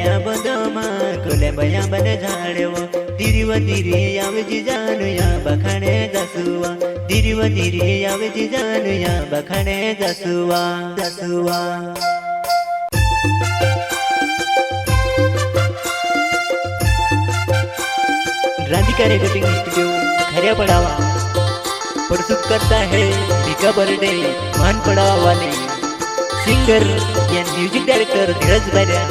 ઉજાડ્યા બધોમાં ગુલાબયા બને ઝાડવો ધીરીવ ધીરે આવજી જાનુયા બખાણે જસુવા ધીરીવ ધીરે આવજી જાનુયા બખાણે જસુવા જસુવા राधिका रिकॉर्डिंग स्टूडियो खरिया पड़ावा प्रस्तुत करता है भीका बर्डे मान पड़ावा वाले सिंगर या म्यूजिक डायरेक्टर धीरज बारिया।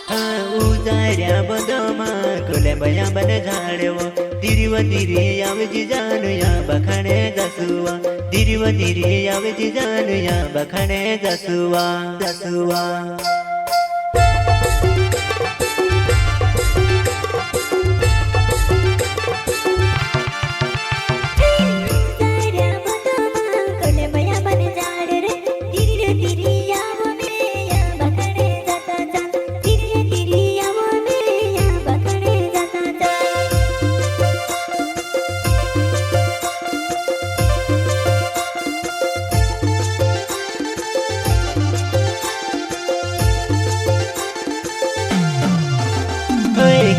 हाँ उजाड्या बदोमा गुलाबया बने ઝાડવો ધીરીવ ધીરે આવજી જાનુયા બખાણે જસુવા ધીરીવ ધીરે આવજી જાનુયા બખાણે જસુવા જસુવા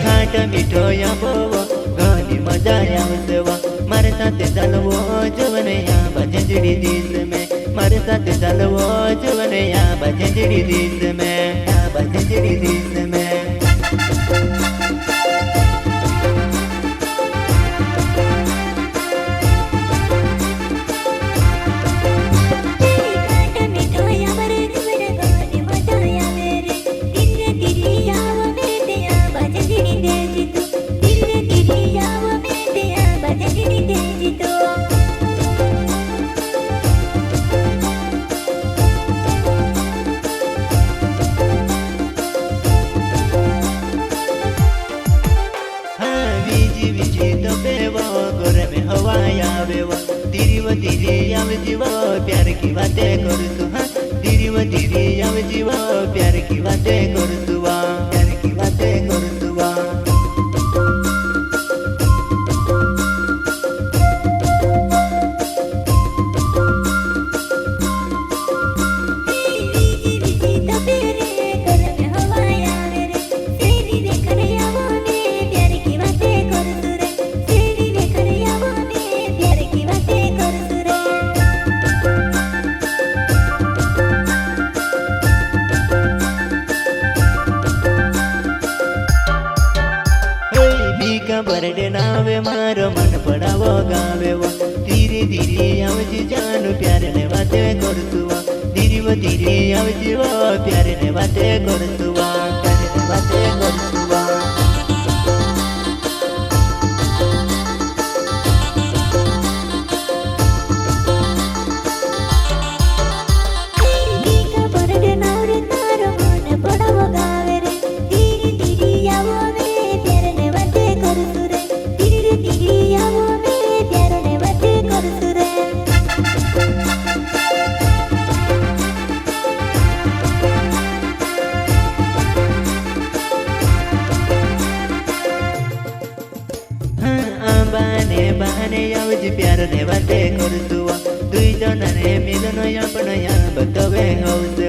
खाट मीठो या बोवो घनी मजा आवसे वा मारे साथे चालवो जवनया बजंजड़ी दिस में मारे साथे चालवो जवनया बजंजड़ी दिस में बजंजड़ी दिस में धीरीव धीरे आवजीवा प्यार की बातें करसु हाँ धीरीव धीरे आवजीवा प्यार की बातें करसुवा प्यार की बातें करसुवा बर्डे नावे मारो मन पड़ावो गावेवा धीरे धीरे आवजी जानु प्यार ने बाते करसुवा धीरीव धीरे आवजी वो प्यार ने बाते करसुवा प्यार ने बाते करसुवा बहाने आवजी प्यार ने बाते करसुवा दुई जन ने मिलन अपना बतवे हौसे